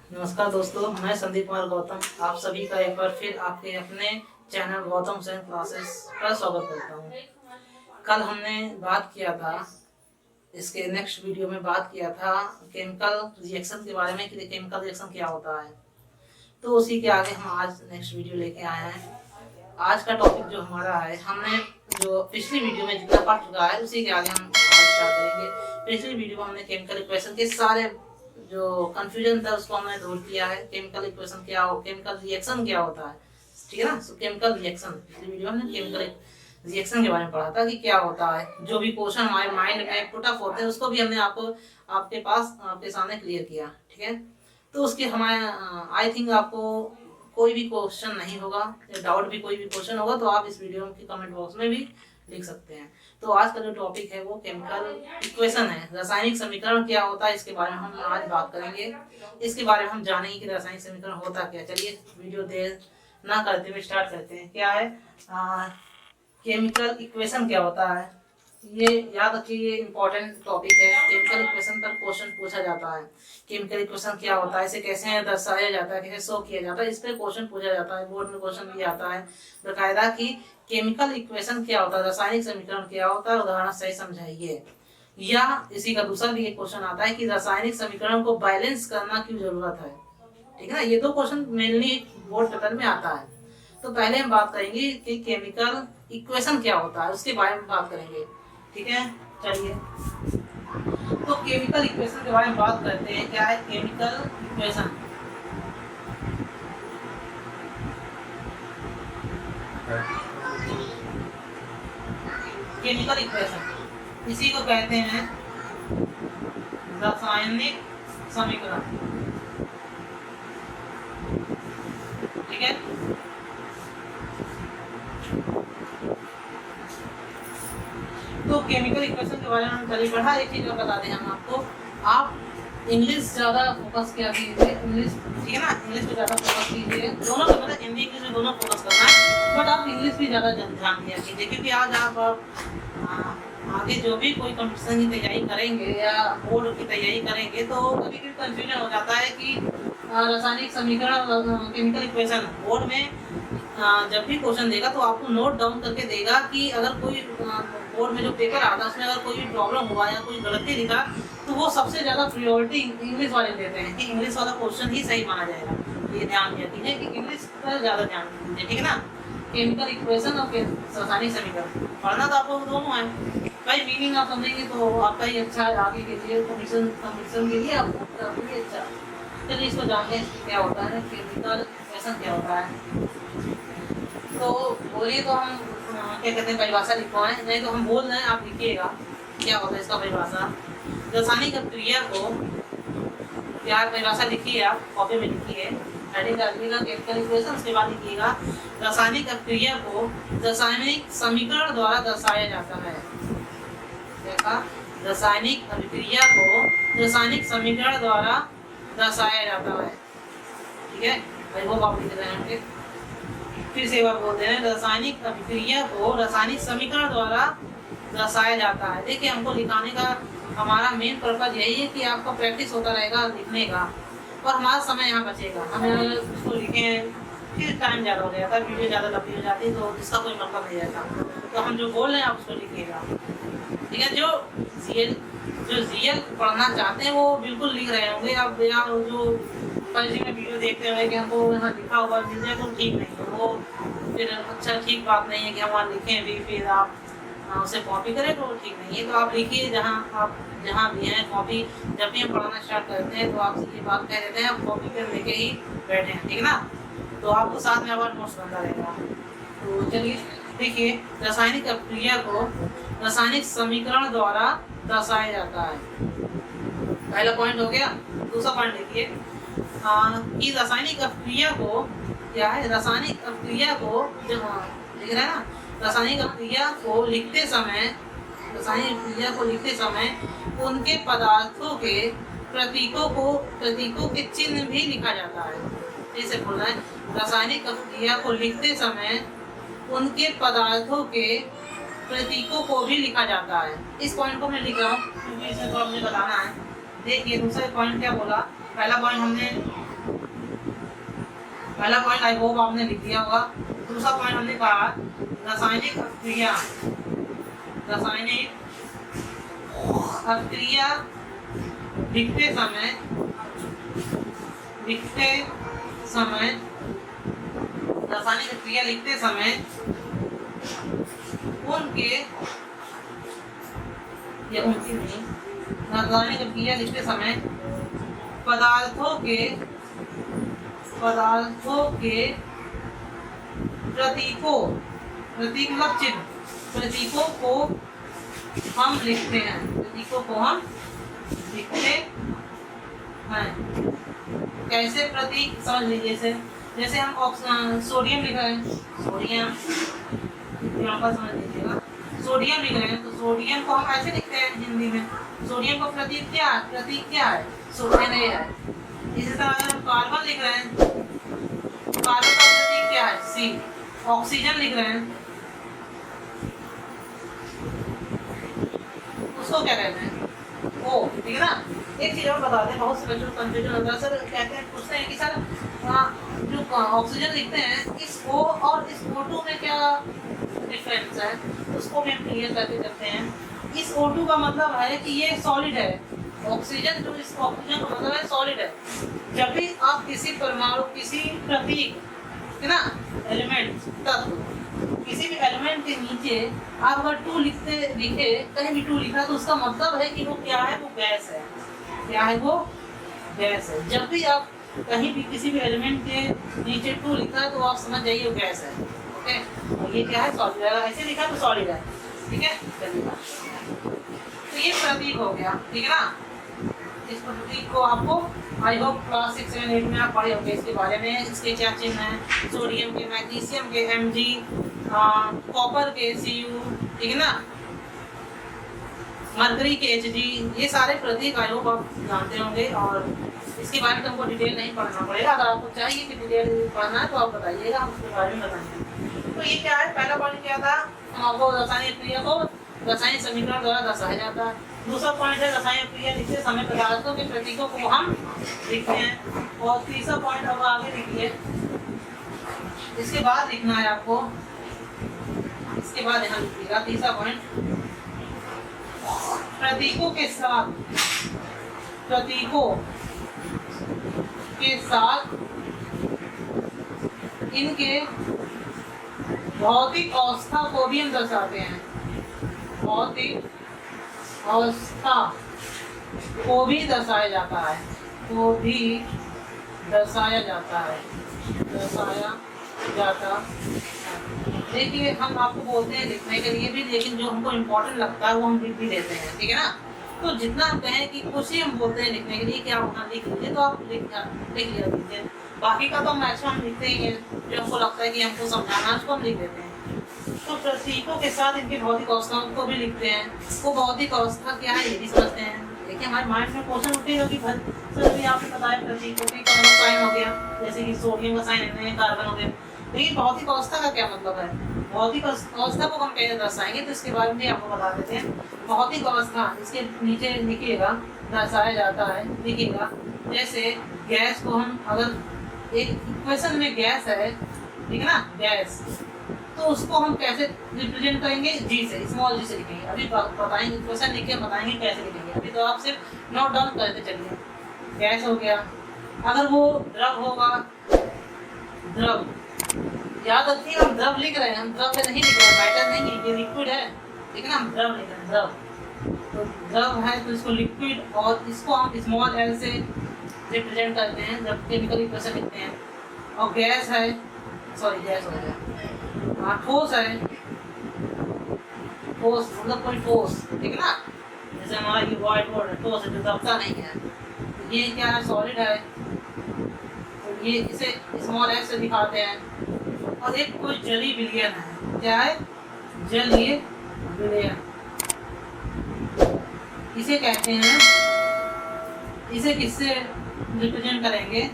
नमस्कार दोस्तों, मैं संदीप कुमार गौतम आप सभी का एक बार फिर आपके अपने चैनल गौतम सेन क्लासेस पर स्वागत करता हूँ। कल हमने बात किया था, इसके नेक्स्ट वीडियो में बात किया था केमिकल रिएक्शन के बारे में कि केमिकल रिएक्शन क्या होता है। तो उसी के आगे हम आज नेक्स्ट वीडियो लेके आए हैं। आज का टॉपिक जो हमारा है, हमने जो पिछली वीडियो में जितना पढ़ चुका है उसी के आगे हम आज स्टार्ट करेंगे। पिछली वीडियो में हमने केमिकल इक्वेशन के सारे जो कंफ्यूजन था उसको हमने दूर किया है। केमिकल इक्वेशन क्या हो, केमिकल रिएक्शन क्या होता है, ठीक है ना। सो केमिकल रिएक्शन, पिछली वीडियो में हमने केमिकल रिएक्शन के बारे में पढ़ा था कि क्या होता है। जो भी क्वेश्चन हमारे माइंड में पुट अप होते हैं उसको भी हमने आपके पास आपके सामने क्लियर किया, ठीक है। तो उसके हमारे आई थिंक आपको कोई भी क्वेश्चन नहीं होगा या डाउट भी कोई भी क्वेश्चन होगा तो आप इस वीडियो के कमेंट बॉक्स में भी लिख सकते हैं। तो आज का जो टॉपिक है वो केमिकल इक्वेशन है, रासायनिक समीकरण क्या होता है, इसके बारे में हम आज बात करेंगे। इसके बारे में हम जानेंगे कि रासायनिक समीकरण होता क्या। चलिए वीडियो देर ना करते हुए स्टार्ट करते हैं। क्या है केमिकल इक्वेशन क्या होता है, ये याद रखिए, ये इम्पोर्टेंट टॉपिक है। केमिकल इक्वेशन पर क्वेश्चन पूछा जाता है। केमिकल इक्वेशन क्या होता है, इसे कैसे दर्शाया जाता है, कैसे शो किया जाता है, इस पर क्वेश्चन पूछा जाता है। बोर्ड में क्वेश्चन भी आता है बकायदा कि केमिकल इक्वेशन क्या होता है, रासायनिक समीकरण क्या होता है, उदाहरण सही समझाइए। या इसी का दूसरा भी एक क्वेश्चन आता है कि रासायनिक समीकरण को बैलेंस करना क्यों जरूरत है, ठीक है ना। ये दो क्वेश्चन मेनली बोर्ड पेपर में आता है। तो पहले हम बात करेंगे कि केमिकल इक्वेशन क्या होता है, उसके बारे में बात करेंगे, ठीक है। चलिए तो केमिकल इक्वेशन के बारे में बात करते हैं। क्या है केमिकल इक्वेशन? केमिकल इक्वेशन इसी को कहते हैं रासायनिक समीकरण, ठीक है। तो केमिकल इक्वेशन के बारे में हम चलिए पढ़ा। एक चीज और बता दें हम आपको, आप इंग्लिश ज्यादा फोकस किया कीजिए, इंग्लिश, ठीक है ना। इंग्लिश पे ज्यादा फोकस कीजिए, दोनों पे, मतलब हिंदी इंग्लिश में दोनों फोकस करना है, बट आप इंग्लिश भी ज्यादा ध्यान दिया कीजिए। क्योंकि आज आप आगे जो भी कोई कंपटीशन की तैयारी करेंगे या बोर्ड की तैयारी करेंगे तो कभी कभी कंफ्यूजन हो जाता है कि रासायनिक समीकरण केमिकल इक्वेशन बोर्ड में जब भी क्वेश्चन देगा तो आपको नोट डाउन करके देगा कि अगर कोई बोर्ड में जो पेपर आता है उसमें अगर कोई भी प्रॉब्लम हुआ या कोई गलती दिखा तो वो सबसे ज़्यादा प्रायोरिटी इंग्लिश वाले देते हैं कि इंग्लिश वाला क्वेश्चन ही सही माना जाएगा। ये ध्यान दिया कीजिए कि इंग्लिश पर ज़्यादा ध्यान दीजिए, ठीक है ना। केमिकल इक्वेशन और रासायनिक समीकरण पढ़ना तो आपको दोनों है। भाई मीनिंग आप समझेंगे तो आपका ही अच्छा है, आगे के लिए कंपटीशन के लिए आपका भी अच्छा। चलिए इसको जानते हैं क्या होता है केमिकल इक्वेशन क्या होता है। तो बोलिए तो हम क्या कहते हैं, परिभाषा लिखवाएं, नहीं तो हम बोल रहे हैं आप लिखिएगा क्या होता है इसका परिभाषा। रासायनिक क्रिया को, यार परिभाषा लिखिए, आप कॉपी में लिखिए, हेडिंग डालिएगा केमिकल इक्वेशन, उसके बाद लिखिएगा रासायनिक क्रिया को रासायनिक समीकरण द्वारा दर्शाया जाता है। देखा, रासायनिक अभिक्रिया को रासायनिक समीकरण द्वारा दर्शाया जाता है, ठीक है भाई। वो आप लिख रहे होंगे, फिर से एक बार बोलते हैं, रासायनिक अभिक्रिया को रासायनिक समीकरण द्वारा दर्शाया जाता है। देखिए हमको लिखाने का हमारा मेन पर्पज यही है कि आपका प्रैक्टिस होता रहेगा लिखने का और हमारा समय यहाँ बचेगा। हम उसको लिखें फिर टाइम ज़्यादा हो जाता है, वीडियो ज़्यादा लंबी हो जाती है, तो इसका कोई मतलब नहीं रहता। तो हम जो बोल रहे हैं आप उसको लिखिएगा, ठीक है। जो रियल पढ़ना चाहते हैं वो बिल्कुल लिख रहे होंगे आप, या जो परिचय में वीडियो देखते हुए कि हमको यहाँ लिखा हुआ मिल जाए तो ठीक नहीं है, वो फिर अच्छा ठीक बात नहीं है कि हम वहाँ लिखें भी फिर आप उसे कॉपी करें तो ठीक नहीं है। तो आप लिखिए आप जहाँ भी हैं, कॉपी जब भी हम पढ़ाना स्टार्ट करते हैं तो आपसे ये बात कह देते हैं आप कॉपी पेन लेके ही बैठे हैं, ठीक है ना। तो आपको साथ में आवाज नोट्स बनता रहेगा। तो चलिए देखिए, रासायनिक अभिक्रिया को रासायनिक समीकरण द्वारा दर्शाया जाता है, पहला पॉइंट हो गया। दूसरा पॉइंट देखिए कि रासायनिक अभिक्रिया को क्या है, रासायनिक अभिक्रिया को जब लिख रहे हैं ना, रासायनिक अभिक्रिया को लिखते समय उनके पदार्थों के प्रतीकों के चिन्ह भी लिखा जाता है। जैसे बोल रहे हैं, रासायनिक अभिक्रिया को लिखते समय उनके पदार्थों के प्रतीकों को भी लिखा जाता है। इस पॉइंट को मैं लिख रहा हूँ क्योंकि इसमें तो हमने बताना है। देखिए दूसरा पॉइंट क्या बोला, पहला पॉइंट हमने पहला पॉइंट आई होप आपने लिख दिया होगा। दूसरा पॉइंट हमने कहा रासायनिक अभिक्रिया, रासायनिक अभिक्रिया लिखते समय रासायनिक अभिक्रिया लिखते समय उनके या उनकी नहीं, रासायनिक अभिक्रिया लिखते समय पदार्थों के प्रतीकों, प्रतीक मतलब चिन्ह, प्रतीकों को हम लिखते हैं, प्रतीकों को हम लिखते हैं। कैसे प्रतीक समझ लीजिए, जैसे हम सोडियम लिख रहे हैं, सोडियम यहाँ पर समझ लीजिएगा, सोडियम लिख रहे हैं तो सोडियम को हम ऐसे लिखते हैं हिंदी में, सोडियम का प्रतीक क्या है, सोडियम है। इसी तरह अगर हम कार्बन लिख रहे हैं, कार्बन का प्रतीक क्या है, सी। ऑक्सीजन लिख रहे हैं, उसको क्या कहते हैं, ओ। ठीक है ना। एक चीज और बता दें, बहुत से बच्चों को कंफ्यूजन होता है, सर कहते हैं, पूछते हैं कि सर जो ऑक्सीजन लिखते हैं इस O और इस O2 में क्या डिफरेंस है, उसको भी हम क्लियर करके करते हैं। इस O2 का मतलब है कि ये सॉलिड है, ऑक्सीजन जो इस ऑक्सीजन का मतलब है सॉलिड है। जब भी आप किसी परमाणु, किसी प्रतीक है ना, एलिमेंट, तत्व, किसी भी एलिमेंट के नीचे आप अगर 2 लिखे, कहीं भी 2 लिखा तो उसका मतलब है कि वो क्या है, वो गैस है। क्या है वो, गैस है। जब भी आप कहीं भी किसी भी एलिमेंट के नीचे 2 लिखा है तो आप समझ जाइए वो गैस है। ओके, और ये क्या है, सॉलिड है। ऐसे लिखा तो सॉलिड है। ठीक है, चलिए, तो ये प्रतीक हो गया। ठीक है ना। इस प्रतीक को आपको आई होप क्लास 6, 7, 8 में आप पढ़े होंगे इसके बारे में, इसके क्या चिन्ह हैं, सोडियम के, मैग्नीशियम के Mg, कॉपर के Cu, ठीक है ना, मरकरी के Hg, ये सारे प्रतीक आई होप आप जानते होंगे। और इसके बारे में तुमको डिटेल नहीं पढ़ना पड़ेगा, अगर आपको चाहिए कि डिटेल पढ़ना है तो आप बताइएगा, हम उसके बारे में बताएंगे। तो ये क्या है, पहला पॉइंट क्या था, हम आपको रासायनिक क्रिया को रासायनिक समीकरण द्वारा दर्शाया जाता है। दूसरा पॉइंट है रासायनिक क्रिया लिखते समय पदार्थों के प्रतीकों को हम लिखते हैं। और तीसरा पॉइंट अब आगे लिखिए, इसके बाद लिखना है आपको, इसके बाद यहाँ लिखिएगा तीसरा पॉइंट, प्रतीकों के साथ इनके भौतिक अवस्था को भी हम दर्शाते हैं, भौतिक अवस्था को भी दर्शाया जाता है, देखिए हम आपको बोलते हैं लिखने के लिए भी, लेकिन जो हमको इम्पोर्टेंट लगता है वो हम लिख भी देते हैं। ठीक है ना। तो जितना हम कहें कि कुछ ही हम बोलते हैं लिखने के लिए कि आप वहाँ लिख लीजिए, तो आप लिख लिया लीजिए, बाकी का तो मैक्सिमम हम लिखते ही हैं। जो हमको लगता है कि हमको समझाना है उसको हम लिख देते हैं। तो प्रतीकों के साथ इनकी भौतिक अवस्थाओं को भी लिखते हैं। वो भौतिक अवस्था क्या है ये भी समझते हैं। देखिए हमारे माइंड में क्वेश्चन उठेगा कि सर अभी आपने बताया प्रतीकों का साइन हो गया, जैसे कि सोडियम का साइन है, कार्बन हो गया, लेकिन भौतिक अवस्था का क्या मतलब है, भौतिक अवस्था को हम कैसे दर्शाएंगे, तो इसके बारे में भी आपको बता देते हैं। भौतिक अवस्था इसके नीचे लिखिएगा, दर्शाया जाता है, लिखिएगा। जैसे गैस को हम अगर एक इक्वेशन में गैस है, ठीक है ना, गैस, तो उसको हम कैसे रिप्रेजेंट करेंगे, जी से, स्मॉल जी से लिखेंगे। अभी बताएंगे, क्वेश्चन लिख के बताएंगे कैसे लिखेंगे। अभी तो आप सिर्फ नोट डाउन करते चलिए। गैस हो गया, अगर वो द्रव होगा, द्रव, याद रखिए हम द्रव लिख रहे हैं, हम द्रव नहीं लिख रहे हैं, मैटर नहीं है, ये लिक्विड है, ठीक है ना, हम द्रव लिख रहे हैं, द्रव। तो द्रव है तो इसको लिक्विड, और इसको हम स्मॉल एल से रिप्रेजेंट करते हैं जब केमिकल इक्वेशन लिखते हैं। और गैस है, सॉरी गैस हो गया, हाँ, ठोस है, ठोस मतलब कोई ठोस, ठीक है ना, जैसे हमारा ये व्हाइट बोर्ड है, ठोस है, जो दबता नहीं है। ये क्या है, सॉलिड है, तो ये इसे स्मॉल एल से दिखाते हैं। और एक कोई जलीय विलयन है, क्या है, जलीय विलयन, इसे कहते हैं, इसे किससे रिप्रेजेंट करेंगे,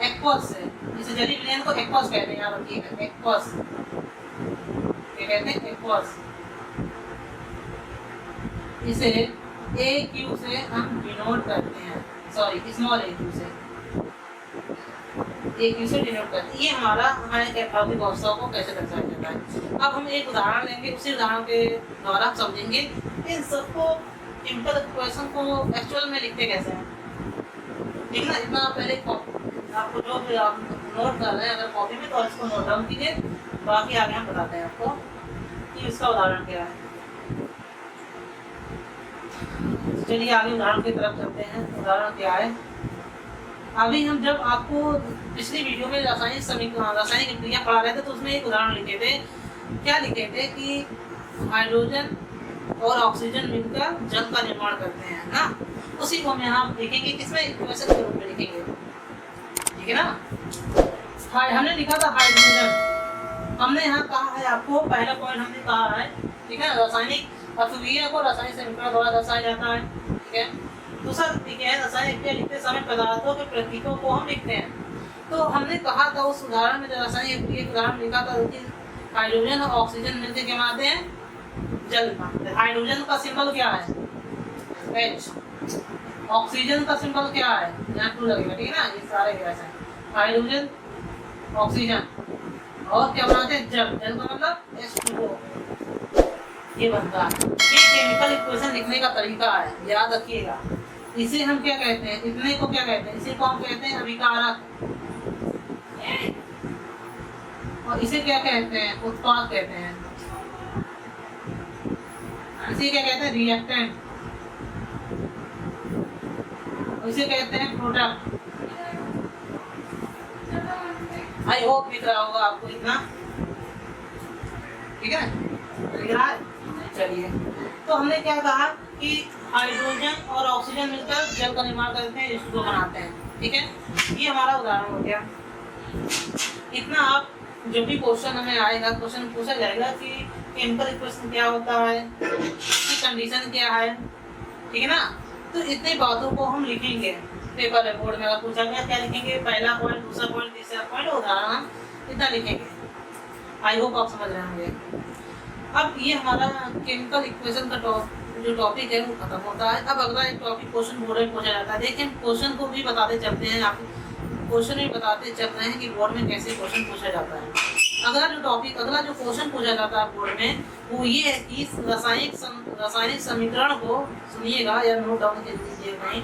एक्वस से। इसे जलीय विलयन को एक्वस कहते हैं, याद रखिएगा, एक्वस, क्या कहते हैं, एक्वस। इसे AQ से हम डिनोट करते हैं, सॉरी स्मॉल AQ से, एक से डिनोट करते हैं। ये हमारा हमारे भौतिक अवस्थाओं को कैसे दर्शाया जाता है। अब हम एक उदाहरण लेंगे, उसी उदाहरण के द्वारा समझेंगे इन सबको सिंपल इक्वेशन को एक्चुअल में लिखते कैसे हैं। ठीक ना, इतना पहले आपको जो भी आप नोट कर रहे हैं अगर कॉपी में तो इसको नोट डाउन कीजिए, बाकी आगे हम बताते हैं आपको कि इसका उदाहरण क्या है। चलिए आगे उदाहरण की तरफ चलते हैं। उदाहरण क्या है, अभी हम जब आपको पिछली वीडियो में रासायनिक क्रिया पढ़ा रहे थे तो उसमें एक उदाहरण लिखे थे। क्या लिखे थे कि हाइड्रोजन और ऑक्सीजन मिलकर जल का निर्माण करते हैं ना। उसी को हम यहाँ लिखेंगे, किसमें इक्वेशन के रूप में लिखेंगे, ठीक है ना। हमने लिखा था हाइड्रोजन, हमने यहाँ कहा है आपको पहला पॉइंट हमने कहा है, ठीक है, रासायनिक अभिक्रिया को रासायनिक समीकरण द्वारा दर्शाया जाता है, ठीक है। दूसरा ठीक है, रासायनिक क्रिया लिखते समय पदार्थों के प्रतीकों को हम लिखते हैं। तो हमने कहा था उस उदाहरण में, जो रासायनिक क्रिया उदाहरण लिखा था कि हाइड्रोजन और ऑक्सीजन मिलकर क्या बनाते हैं, जल बनाते हैं। हाइड्रोजन का सिंबल क्या है, H। ऑक्सीजन का सिंबल क्या है, यहाँ 2 लगेगा, ठीक है ना। ये सारे गैस हैं, हाइड्रोजन ऑक्सीजन, और क्या बनाते हैं, जल। जल का मतलब H2O, ये बनता है। ये केमिकल इक्वेशन लिखने का तरीका है, याद रखिएगा। इसे हम क्या कहते हैं, इतने को क्या कहते हैं, इसे को हम कहते हैं अभिकारक, और इसे क्या कहते हैं, उत्पाद कहते हैं। इसे क्या कहते हैं, रिएक्टेंट, इसे कहते हैं प्रोडक्ट। आई होप दिख रहा होगा आपको इतना, ठीक है, दिख रहा है। चलिए, तो हमने क्या कहा कि हाइड्रोजन और ऑक्सीजन मिलकर जल का निर्माण करते हैं, इसको बनाते हैं, ठीक है। ये हमारा उदाहरण हो गया। इतना आप जो भी क्वेश्चन हमें आएगा, क्वेश्चन पूछा जाएगा कि केमिकल इक्वेशन क्या होता है, इसकी कंडीशन क्या है, ठीक है ना। तो इतनी बातों को हम लिखेंगे पेपर में, बोर्ड में अगर पूछा गया क्या लिखेंगे, पहला पॉइंट, दूसरा पॉइंट, तीसरा पॉइंट, उदाहरण हम इतना लिखेंगे। आई होप आप समझ रहे होंगे। अब ये हमारा केमिकल इक्वेशन का जो टॉपिक है वो खत्म होता है। अब अगला एक टॉपिक क्वेश्चन बोर्ड में पूछा जाता है। देखिए क्वेश्चन को भी बताते चलते हैं, आप क्वेश्चन भी बताते चल रहे हैं कि बोर्ड में कैसे क्वेश्चन पूछा जाता है। अगला जो क्वेश्चन पूछा जाता है बोर्ड में वो ये है कि रासायनिक समीकरण को, सुनिएगा या नोट डाउन कर लीजिए कहीं,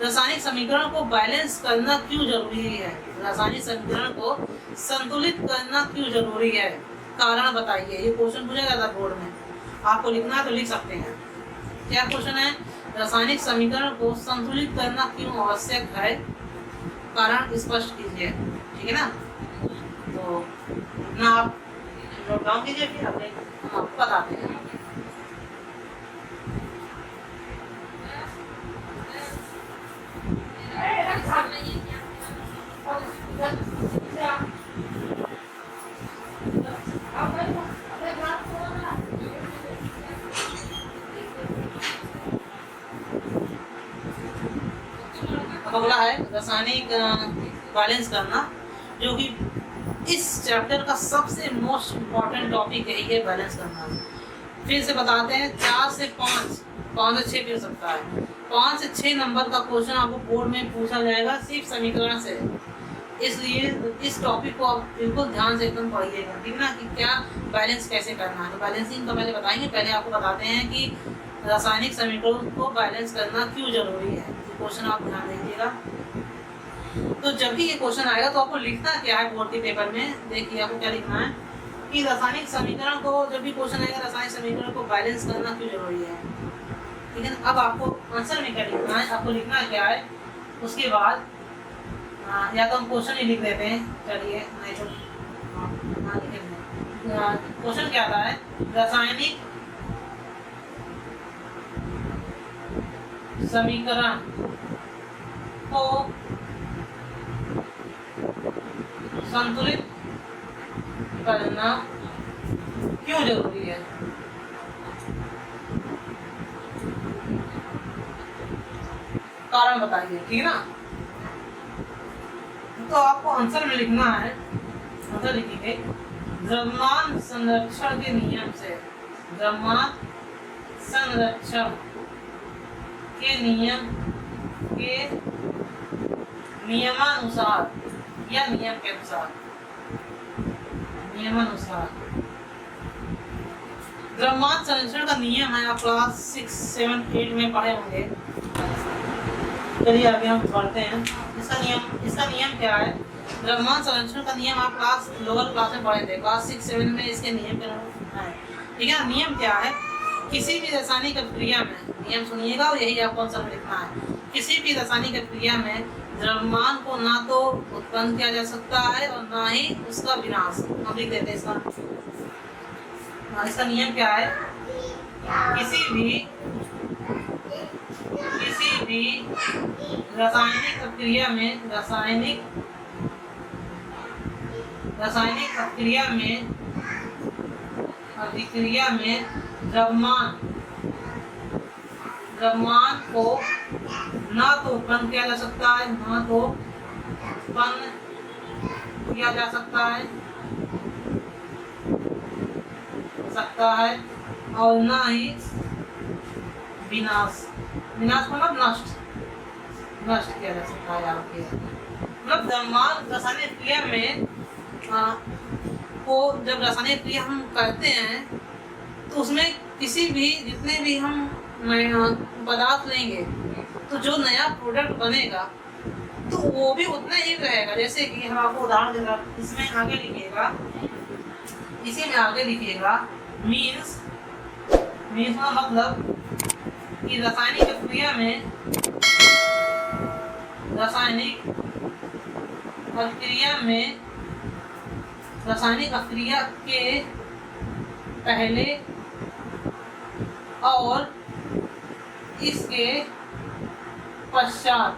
रासायनिक समीकरण को बैलेंस करना क्यों जरूरी है, रासायनिक समीकरण को संतुलित करना क्यों जरूरी है, कारण बताइए। ये क्वेश्चन पूछा जाता है बोर्ड में, आपको लिखना है तो लिख सकते हैं। क्या क्वेश्चन है, रासायनिक समीकरण को संतुलित करना क्यों आवश्यक है, कारण स्पष्ट कीजिए, ठीक है ना। तो इतना आप नोट डाउन कीजिए, फिर हम आपको बताते हैं। अगला है रासायनिक बैलेंस करना, जो कि इस चैप्टर का सबसे मोस्ट इम्पॉर्टेंट टॉपिक है, ये बैलेंस करना। फिर से बताते हैं, 4 से 5, 5 से 6 भी हो सकता है, 5 से 6 नंबर का क्वेश्चन आपको बोर्ड में पूछा जाएगा सिर्फ समीकरण से। इसलिए इस टॉपिक को आप बिल्कुल ध्यान से एकदम पढ़िएगा, ठीक ना, कि क्या बैलेंस कैसे करना है। तो बैलेंसिंग तो पहले बताएंगे, पहले आपको बताते हैं कि रासायनिक समीकरण को बैलेंस करना क्यों जरूरी है। क्वेश्चन आप ध्यान दीजिएगा। तो जब भी ये क्वेश्चन आएगा तो आपको लिखना क्या है बोर्ड के पेपर में, देखिए आपको क्या लिखना है कि रासायनिक समीकरण को, जब भी क्वेश्चन आएगा रासायनिक समीकरण को बैलेंस करना क्यों जरूरी है, ठीक है ना। अब आपको आंसर में क्या लिखना है, आपको लिखना क्या है, उसके बाद या तो हम क्वेश्चन ही लिख देते हैं, चलिए नहीं तो क्वेश्चन क्या आता है, रासायनिक समीकरण को संतुलित करना क्यों जरूरी है। कारण बताइए, ठीक है ना। तो आपको आंसर में लिखना है, आंसर लिखिए, द्रव्यमान संरक्षण के नियम से, द्रव्यमान संरक्षण के नियम के नियमानुसार या नियम के अनुसार, नियमानुसार। द्रव्यमान संरक्षण का नियम है, आप क्लास 6, 7, 8 में पढ़े होंगे। चलिए आगे हम पढ़ते हैं। इसका नियम क्या है? द्रव्यमान संरक्षण का नियम आप लोअर क्लास में पढ़े थे, क्लास 6, 7 में इसके नियम है। ठीक है, नियम क्या है? किसी भी रासायनिक क्रिया में, नियम सुनिएगा और यही आपको आंसर में लिखना है। किसी भी रासायनिक क्रिया में द्रव्यमान को ना तो उत्पन्न किया जा सकता है और ना ही उसका विनाश। हम लिख देते हैं इसका नियम क्या है? किसी भी रासायनिक क्रिया में अभिक्रिया में द्रव्यमान को ना तो उत्पन्न किया जा सकता है, ना तो उत्पन्न किया जा सकता है और ना ही विनाश मतलब नष्ट किया जा सकता है आपके। मतलब द्रव्यमान रासायनिक क्रिया में जब रासायनिक क्रिया हम करते हैं तो उसमें जितने भी हम पदार्थ लेंगे तो जो नया प्रोडक्ट बनेगा तो वो भी उतना ही रहेगा। जैसे कि हम आपको उदाहरण देगा, इसमें आगे लिखिएगा, इसी में आगे लिखिएगा मीन्स का मतलब कि रासायनिक अक्रिया के पहले और इसके पश्चात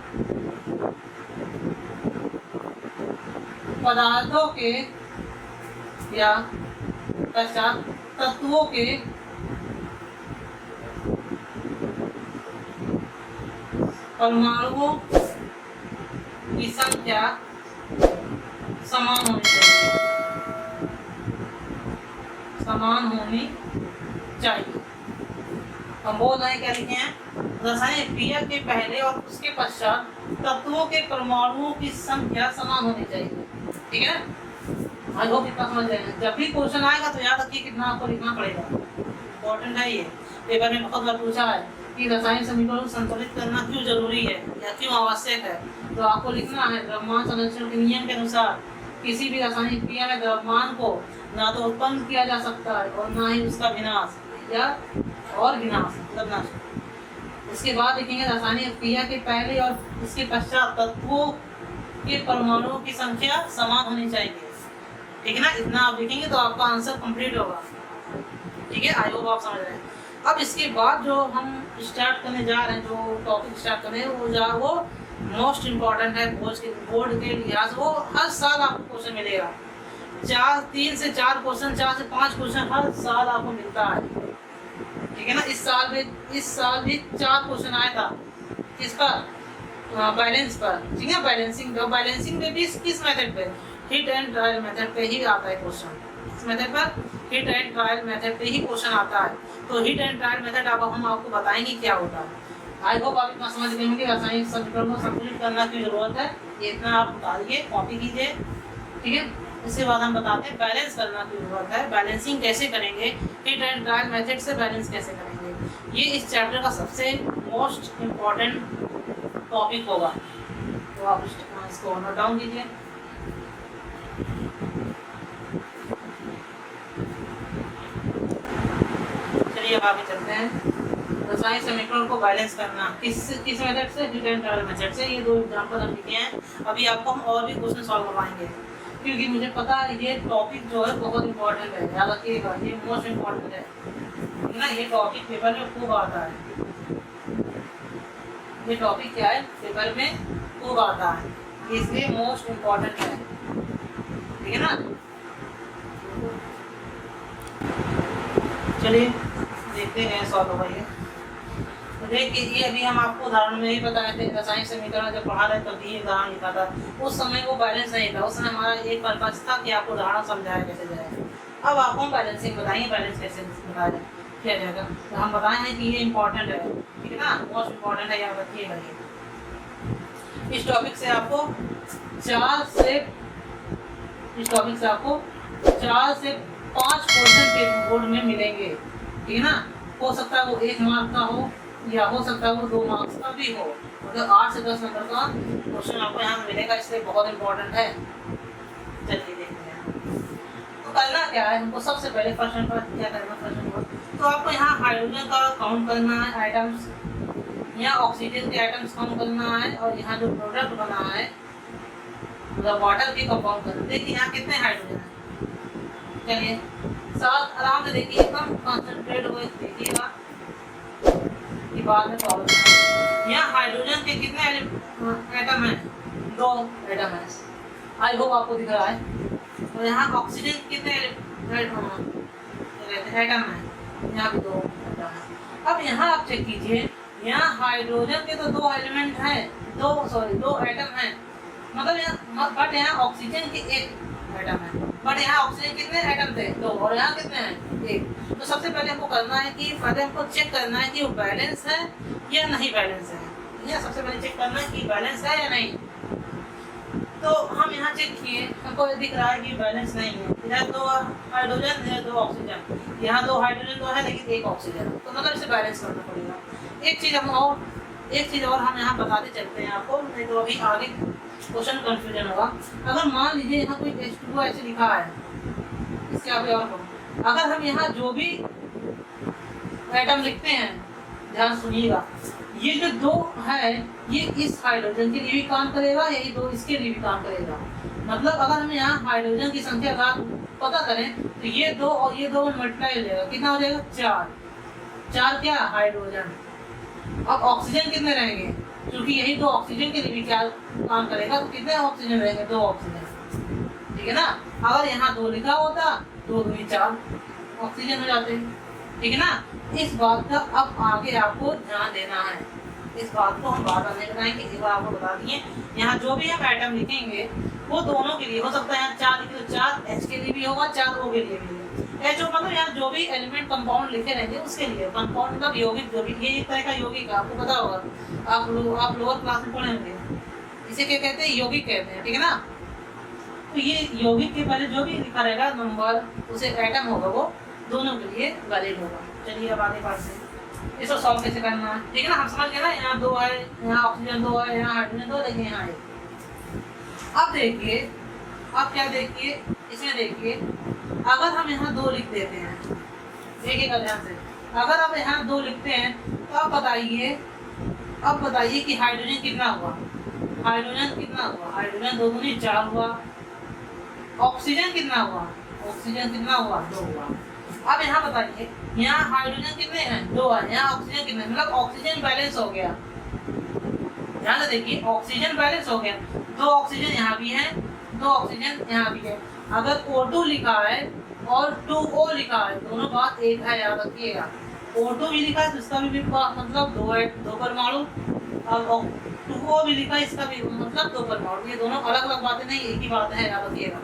पदार्थों के या पश्चात तत्वों के परमाणुओं की संख्या समान होनी चाहिए। हम बोल रहे हैं क्या लिखे हैं? रासायनिक क्रिया के पहले और उसके पश्चात तत्वों के परमाणुओं की संख्या समान होनी चाहिए। ठीक है, आई होप इतना समझ रहे हैं। जब भी क्वेश्चन आएगा तो याद रखिए कितना आपको लिखना पड़ेगा, इम्पोर्टेंट है ये। पेपर में बहुत बार पूछा है कि रासायनिक समीकरण को संतुलित करना क्यों जरूरी है या क्यों आवश्यक है, तो आपको लिखना है द्रव्यमान संरक्षण के नियम के अनुसार किसी भी रासायनिक क्रिया में द्रव्यमान को ना तो उत्पन्न किया जा सकता है और ना ही उसका विनाश मतलब नष्ट। उसके बाद लिखेंगे रासायनिक क्रिया के पहले और उसके पश्चात तत्वों के परमाणुओं की संख्या समान होनी चाहिए। ठीक है ना, इतना आप लिखेंगे तो आपका आंसर कंप्लीट होगा। ठीक है, आई होप आप समझ रहे हैं। अब इसके बाद जो हम स्टार्ट करने जा रहे हैं, जो टॉपिक स्टार्ट करने हैं वो मोस्ट इम्पॉर्टेंट है बोर्ड के लिहाज। वो हर साल आपको क्वेश्चन मिलेगा, 3 से 4 क्वेश्चन, 4 से 5 क्वेश्चन हर साल आपको मिलता है। ठीक है ना, इस साल भी 4 क्वेश्चन आया था किस पर? बैलेंस पर। ठीक है, बैलेंसिंग में भी किस मेथड पे? हिट एंड ट्रायल मेथड पे ही आता है क्वेश्चन। इस मेथड पर हिट एंड ट्रायल मेथड पे ही क्वेश्चन आता है। तो हिट एंड ट्रायल मेथड हम आपको बताएंगे क्या होता है। आई होप आप इतना समझ गए होंगे रासायनिक समीकरण को संतुलित करना की जरूरत है, ये इतना आप बता दीजिए, कॉपी कीजिए। ठीक है, इसके बाद हम बताते हैं बैलेंस करना की जरूरत है। बैलेंसिंग कैसे करेंगे, हिट एंड ट्रायल मेथड से बैलेंस कैसे करेंगे, ये इस चैप्टर का सबसे मोस्ट इम्पॉर्टेंट टॉपिक होगा। तो आप इसको नोट डाउन कीजिए। चलिए अब आगे चलते हैं। रासायनिक समीकरण को बैलेंस करना किस मेथड से? हिट एंड ट्रायल मेथड से। ये 2 एग्जांपल हम लिखे हैं। अभी आपको हम और भी क्वेश्चन सॉल्व करवाएंगे क्योंकि मुझे पता है ये टॉपिक जो है बहुत इंपॉर्टेंट है, याद रखिएगा, ये मोस्ट इम्पॉर्टेंट है ना। ये टॉपिक पेपर में खूब आता है। ये टॉपिक क्या है? पेपर में खूब आता है, इसलिए मोस्ट इम्पॉर्टेंट है। ठीक है ना, चलिए देखते हैं सॉल्व होगा ये। तो देखिए, ये अभी हम आपको उदाहरण में ही बताए थे, रासायनिक समीकरण जब पढ़ा रहे तभी ये उदाहरण लिखा था। उस समय वो बैलेंस नहीं था, उस समय हमारा एक पर्पज था कि आपको उदाहरण समझाया कैसे जाए। अब आपको हम बैलेंसिंग बताएंगे, बैलेंस कैसे किया जाएगा। तो हम बताए हैं कि ये इंपॉर्टेंट है। ठीक है ना, मोस्ट इम्पॉर्टेंट है, याद रखिएगा। इस टॉपिक से आपको 4 से इस टॉपिक से आपको 4 से 5 क्वेश्चन पेपर बोर्ड में मिलेंगे, ठीक है ना। हो सकता है वो 1 मार्क का हो या हो सकता है वो 2 मार्क्स का भी हो, मतलब 8 से 10 नंबर का क्वेश्चन आपको यहाँ मिलेगा, इसलिए बहुत इंपॉर्टेंट है। चलिए देखते हैं तो करना क्या है हमको। सबसे पहले फर्स्ट नंबर क्या करना, फर्स्ट नंबर तो आपको यहाँ हाइड्रोजन का काउंट करना है आइटम्स, यहाँ ऑक्सीजन के आइटम्स काउंट करना है, और यहाँ जो प्रोडक्ट बना है मतलब वाटर के कंपाउंड करना। देखिए यहाँ कितने हाइड्रोजन है, चलिए साथ आराम से देखिए, एकदम कंसंट्रेट हुए देखिएगा कि बाद में प्रॉब्लम। यहाँ हाइड्रोजन के कितने एटम हैं, 2 एटम है, आई होप आपको दिख रहा है। और यहाँ ऑक्सीजन कितने एटम है, यहाँ भी 2 एटम है। अब यहाँ आप चेक कीजिए, यहाँ हाइड्रोजन के तो 2 एलिमेंट हैं, 2 एटम हैं, मतलब यहाँ बट यहाँ ऑक्सीजन के 1 एटम है, बट यहाँ ऑक्सीजन कितने एटम थे, 2, और यहाँ कितने हैं, 1। तो सबसे पहले हमको करना है कि पहले हमको चेक करना है कि वो बैलेंस है या नहीं बैलेंस है, या सबसे पहले चेक करना है कि बैलेंस है या नहीं। तो हम यहाँ चेक किए, हमको दिख रहा है कि बैलेंस नहीं है, इधर 2 हाइड्रोजन इधर 2 ऑक्सीजन, यहाँ 2 हाइड्रोजन तो है लेकिन 1 ऑक्सीजन, तो मतलब इसे बैलेंस करना पड़ेगा। एक चीज़ और हम यहाँ बताते चलते हैं आपको, नहीं तो अभी आगे क्वेश्चन कंफ्यूजन होगा। अगर मान लीजिए यहाँ कोई H2O ऐसे लिखा है, इसके आगे और कहूँ, अगर हम यहाँ जो भी एटम लिखते हैं, ध्यान सुनिएगा, ये जो 2 है ये इस हाइड्रोजन के लिए भी काम करेगा, यही 2 इसके लिए भी काम करेगा। मतलब अगर हम यहाँ हाइड्रोजन की संख्या का पता करें तो ये 2 और ये 2 मल्टीप्लाई हो जाएगा, कितना हो जाएगा, 4 क्या हाइड्रोजन। अब ऑक्सीजन कितने रहेंगे, क्योंकि यही 2 ऑक्सीजन के लिए भी क्या काम करेगा, तो कितने ऑक्सीजन रहेंगे, 2 ऑक्सीजन, ठीक है ना। अगर यहाँ 2 लिखा होता 2 2 4 ऑक्सीजन हो जाते हैं, ठीक है ना। इस बात का अब आगे आपको ध्यान देना है, इस बात को हम बाद में बताएंगे, एक बार आपको बता दिए। यहाँ जो भी हम आइटम लिखेंगे वो दोनों के लिए हो सकता है, यहाँ 4 लिखे तो 4 H के लिए भी होगा, 4 O के लिए भी होगा। H मतलब यहाँ जो भी एलिमेंट कंपाउंड लिखे रहेंगे उसके लिए, कंपाउंड मतलब यौगिक, जो भी ये एक तरह का यौगिक आपको पता होगा, आप लोअर क्लास में पढ़े होंगे, इसे क्या कहते हैं, यौगिक कहते हैं, ठीक है ना। तो ये यौगिक के पहले जो भी लिखा रहेगा नंबर, उसे एटम होगा, वो दोनों के लिए वैलिड होगा। चलिए अब आगे पास से इसको सॉल्व कैसे करना है, ठीक है ना। हम समझ गए ना, यहाँ 2 है, यहाँ ऑक्सीजन 2 है, यहाँ हाइड्रोजन 2, लेकिन यहाँ 1। अब देखिए, अब क्या देखिए, इसमें देखिए, अगर हम यहाँ 2 लिख देते हैं, देखिएगा ध्यान से, अगर आप यहाँ 2 लिखते हैं तो अब बताइए कि हाइड्रोजन कितना हुआ, हाइड्रोजन कितना हुआ, हाइड्रोजन 2 दूनी 4 हुआ। ऑक्सीजन कितना हुआ, ऑक्सीजन कितना हुआ, 2 हुआ। अब यहाँ बताइए, यहाँ हाइड्रोजन कितने हैं, 2 है, यहाँ ऑक्सीजन कितने, मतलब ऑक्सीजन बैलेंस हो गया। ध्यान से देखिए, ऑक्सीजन बैलेंस हो गया, 2 ऑक्सीजन यहाँ भी है, 2 ऑक्सीजन यहाँ भी है। अगर O2 लिखा है और 2O लिखा है, दोनों बात एक है, याद रखिएगा। O2 भी लिखा है तो इसका भी मतलब 2 है, 2 परमाणु, और 2O भी लिखा है, इसका भी मतलब 2 परमाणु। ये दोनों अलग अलग बातें नहीं, एक ही बात है, याद रखिएगा।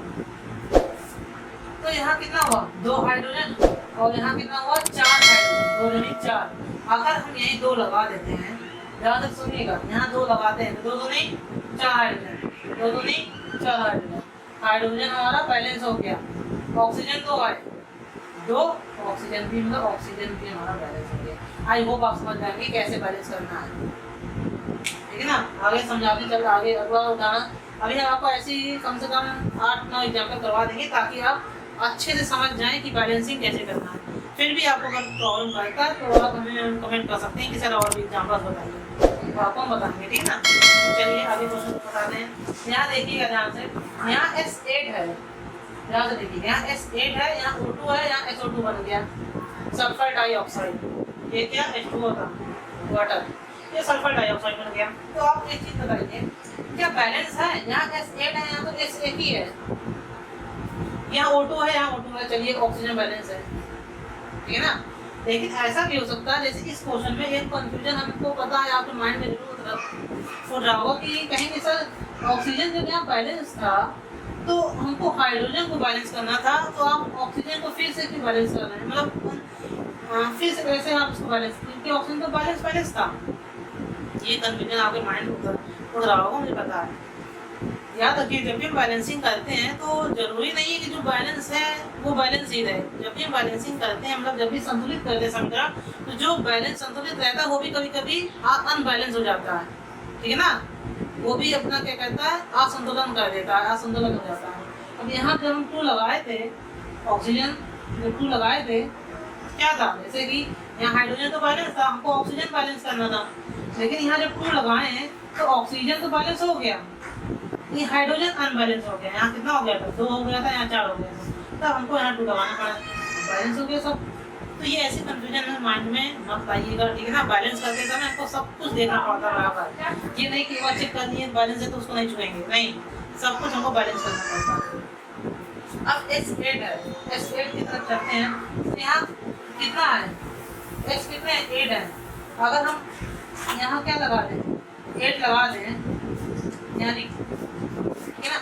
तो यहाँ कितना हुआ, 2 हाइड्रोजन, और यहाँ कितना हुआ, 4 हाइड्रोजन, 2 दूनी 4। अगर हम यही 2 लगा देते हैं, ध्यान से सुनिएगा, यहाँ 2 लगाते हैं तो 2 दूनी 4 हाइड्रोजन, 2 दूनी 4 हाइड्रोजन, हाइड्रोजन हमारा बैलेंस हो गया। ऑक्सीजन 2 आए, 2 ऑक्सीजन भी, मतलब ऑक्सीजन भी हमारा बैलेंस हो गया। आई होप आप समझ जाएंगे कैसे बैलेंस करना है, ठीक है ना। आगे समझाते चल, आगे अगला उदाहरण, अभी हम आपको ऐसी कम से कम 8-9 एग्जाम्पल करवा देंगे ताकि आप अच्छे से समझ जाएं कि बैलेंसिंग कैसे करना है। फिर भी आपको अगर प्रॉब्लम करता है तो आप हमें कमेंट कर सकते हैं कि सर और भी एग्जाम्पल बताइए, तो आपको हम बताएंगे, ठीक है ना। चलिए आगे क्वेश्चन बताते हैं। यहाँ देखिएगा ध्यान से, यहाँ S8 है, ध्यान से देखिए, यहाँ S8 है, यहाँ O2 है, यहाँ SO2 बन गया, सल्फर डाइऑक्साइड। ये क्या, H2O था, वाटर, ये सल्फर डाइऑक्साइड बन गया। तो आप एक चीज बताइए, क्या बैलेंस है, यहाँ S8 है, यहाँ तो S एक ही है, यहाँ O2 है, यहाँ O2 है, चलिए ऑक्सीजन बैलेंस है, ठीक है ना। लेकिन ऐसा भी हो सकता है, जैसे इस क्वेश्चन में एक कंफ्यूजन हमको पता है, आपके माइंड में जरूर फुट रहा होगा कि कहेंगे सर ऑक्सीजन जब यहाँ बैलेंस था तो हमको हाइड्रोजन को बैलेंस करना था, तो आप ऑक्सीजन को फिर से क्यों बैलेंस कर रहे हैं, मतलब फिर से कैसे आप उसको बैलेंस, क्योंकि ऑक्सीजन तो बैलेंस था। ये कंफ्यूजन आपके माइंड में उठ रहा होगा, मुझे पता है। याद रखिए जब भी हम बैलेंसिंग करते हैं तो जरूरी नहीं है कि जो बैलेंस है वो बैलेंस ही रहे। जब भी हम बैलेंसिंग करते हैं मतलब जब भी संतुलित करते हैं समीकरण, तो जो बैलेंस संतुलित रहता है वो भी कभी कभी अनबैलेंस हो जाता है, ठीक है ना, वो भी अपना क्या कहता है असंतुलन कर देता है, असंतुलन हो जाता है। अब यहाँ जब हम 2 लगाए थे, ऑक्सीजन जब 2 लगाए थे क्या था, जैसे कि यहाँ हाइड्रोजन तो बैलेंस था, हमको ऑक्सीजन बैलेंस करना था, लेकिन यहाँ जब 2 लगाए हैं तो ऑक्सीजन तो बैलेंस हो गया, ये हाइड्रोजन अनबैलेंस हो गया। यहाँ कितना हो गया था, 2 हो गया था, यहाँ 4 हो गया था, तब हमको यहाँ 2 लगाना पड़ा, बैलेंस हो गया सब। तो ये ऐसी कंफ्यूजन है माइंड में मत लाइएगा, ठीक है ना। बैलेंस करते समय हमको सब कुछ देखना पड़ता है बराबर, ये नहीं कि एक बार चेक कर लिए बैलेंस है तो उसको नहीं छुएंगे, नहीं, सब कुछ हमको बैलेंस करना पड़ता है। अब S8 है, S8 की तरफ चलते हैं। यहाँ कितना है, S कितने है, 8 है। अगर हम यहाँ क्या लगा दें, 8 लगा दें यहाँ, ठीक है ना,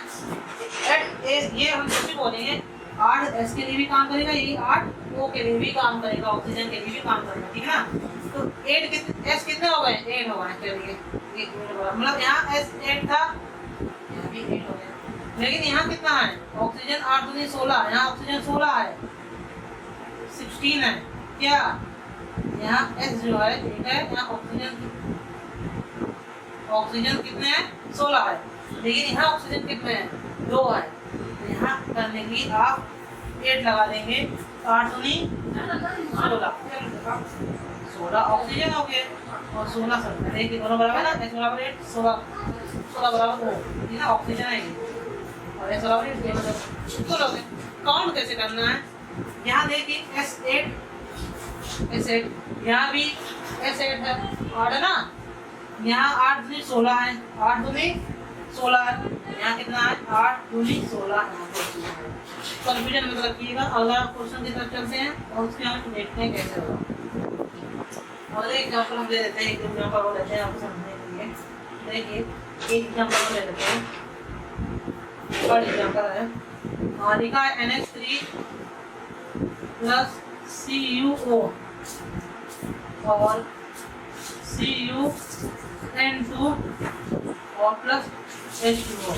ये हम जैसे बोलेंगे 8 S के लिए भी काम करेगा, यही 8 O के लिए भी काम करेगा, ऑक्सीजन के लिए भी काम करेगा, ठीक है ना। तो 8 कितने S कितने हो गए, 8 हो गए, चलिए मतलब यहाँ S8 था, यहाँ भी 8 हो गया, लेकिन यहाँ कितना है, ऑक्सीजन 8 दूनी 16, यहाँ ऑक्सीजन 16 है, 16 है क्या, यहाँ S जो है 8 है, यहाँ ऑक्सीजन कितने हैं, 16 है, लेकिन यहाँ ऑक्सीजन कितने हैं, 2 है। तो यहाँ करने के लिए आप 8 लगा देंगे, 8 दूनी 16 ऑक्सीजन हो गए और 16 सल्फर, देखिए दोनों बराबर है ना, S बराबर 8, 16 बराबर 2, ये ना ऑक्सीजन है और S बराबर 8, मतलब तो लोगे काउंट कैसे करना है। यहाँ देखिए S8 यहाँ भी S8 है, 8 है ना, यहाँ 8 दूनी 16 है, 8 दूनी 16 है, यहाँ कितना है, 8 दूनी 16 है। कंफ्यूजन मत रखिएगा। अगला क्वेश्चन की तरफ चलते हैं और उसके हम देखते हैं कैसे होगा। और एक एग्जाम्पल हम ले लेते हैं, एक एग्जाम्पल वो लेते हैं आपको समझने के लिए। देखिए एक एग्जाम्पल ले लेते हैं, बड़ा एग्जाम्पल है, लिखा है NH3 प्लस CuO और CuN2 और प्लस H2O।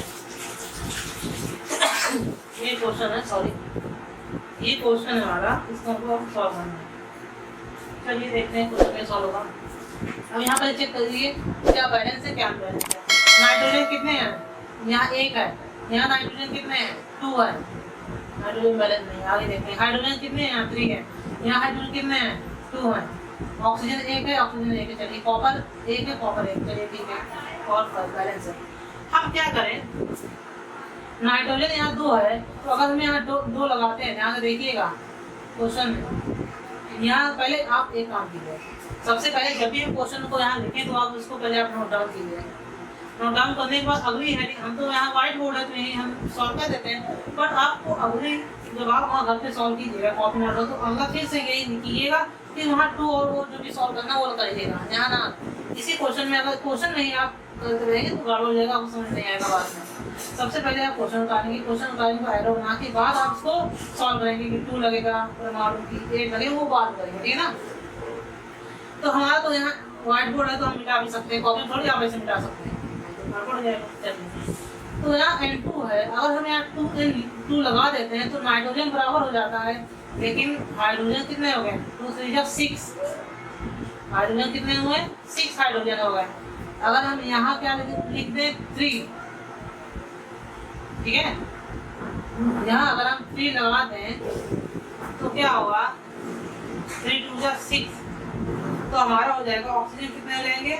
ये क्वेश्चन है, सॉरी ये क्वेश्चन है हमारा, इसको हमको सॉल्व करना है। चलिए देखते हैं क्वेश्चन में सॉल्व होगा। अब यहाँ पर चेक करिए क्या बैलेंस है क्या अनबैलेंस है। नाइट्रोजन कितने हैं, यहाँ 1 है, यहाँ नाइट्रोजन कितने हैं, 2 है, नाइट्रोजन बैलेंस नहीं। आगे देखते हैं हाइड्रोजन कितने हैं, यहाँ 3 है, यहाँ हाइड्रोजन कितने हैं, 2 है, ऑक्सीजन 1 है, ऑक्सीजन 1 है, चलिए कॉपर 1 है, कॉपर 1, चलिए ठीक है, और बैलेंस है। हम क्या करें, नाइट्रोजन यहाँ 2 है, तो अगर हम यहाँ 2 लगाते हैं, ध्यान से देखिएगा क्वेश्चन में, यहाँ पहले आप एक काम कीजिए, सबसे पहले जब भी हम क्वेश्चन को यहाँ लिखें तो आप उसको पहले आप नोट डाउन कीजिए। नोट डाउन करने के बाद अगली हेडिंग, हम तो यहाँ व्हाइट बोर्ड है तो यही हम सॉल्व कर देते हैं, बट आपको अगली जब आप वहाँ घर पे सॉल्व कीजिएगा कॉपी नोट तो अगला फिर से यही लिखिएगा कि वहाँ 2 और वो जो भी सॉल्व करना वो करिएगा। यहाँ ना इसी क्वेश्चन में अगर क्वेश्चन नहीं आप करते रहेंगे तो गड़बड़ हो जाएगा, आपको समझ नहीं आएगा बाद में। सबसे पहले आप क्वेश्चन उतारेंगे, क्वेश्चन उतारने को एरो बना के बाद आप उसको सॉल्व करेंगे कि 2 लगेगा, परमाणु की 8 लगेगा, वो बात करेंगे, ठीक है ना। तो हमारा तो यहाँ व्हाइट बोर्ड है तो हम मिटा भी सकते हैं, कॉपी थोड़ी आप ऐसे मिटा सकते हैं, गड़बड़ हो जाएगा। तो यहाँ N2 है, अगर हम यहाँ 2 लगा देते हैं तो नाइट्रोजन बराबर हो जाता है, लेकिन हाइड्रोजन कितने हो गए, 2 3 6, हाइड्रोजन कितने हुए, 6 हाइड्रोजन हो गए। अगर हम यहाँ क्या लिख दें 3, ठीक है, यहाँ अगर हम 3 लगा दें तो क्या होगा, 3 2 6, तो हमारा हो जाएगा ऑक्सीजन कितने हो जाएंगे,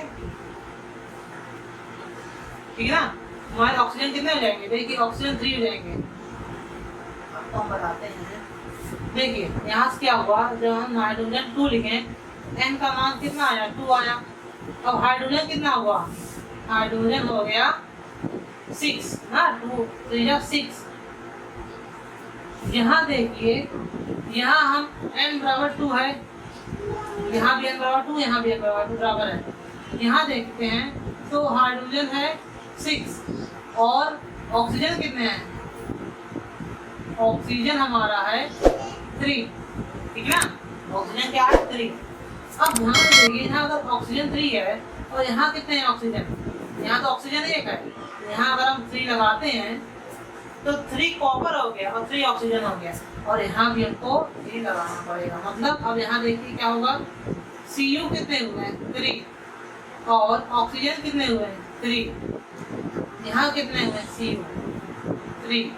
ठीक है ना, हमारे ऑक्सीजन कितने हो जाएंगे, देखिए ऑक्सीजन 3 हो जाएंगे। आपको हम बताते हैं, देखिए यहाँ से क्या हुआ, जब हम नाइट्रोजन 2 लिखें, N का मान कितना आया, 2 आया। अब हाइड्रोजन कितना हुआ, हाइड्रोजन हो गया 6 ना, 2 3 6। यहाँ देखिए यहाँ हम N बराबर 2 है, यहाँ भी N बराबर 2, यहाँ भी N बराबर 2 बराबर है। यहाँ देखते हैं तो हाइड्रोजन है 6 और ऑक्सीजन कितने हैं, ऑक्सीजन हमारा है 3, ठीक है ना, ऑक्सीजन क्या है 3। अब ध्यान देखिए यहाँ अगर ऑक्सीजन 3 है और यहाँ कितने हैं ऑक्सीजन, यहाँ तो ऑक्सीजन 1 है, यहाँ अगर हम 3 लगाते हैं तो 3 कॉपर हो गया और 3 ऑक्सीजन हो गया, और यहाँ भी हमको 3 लगाना पड़ेगा। मतलब अब यहाँ देखिए क्या होगा, Cu कितने हुए हैं 3, और ऑक्सीजन कितने हुए हैं 3, यहाँ कितने हुए हैं Cu 3,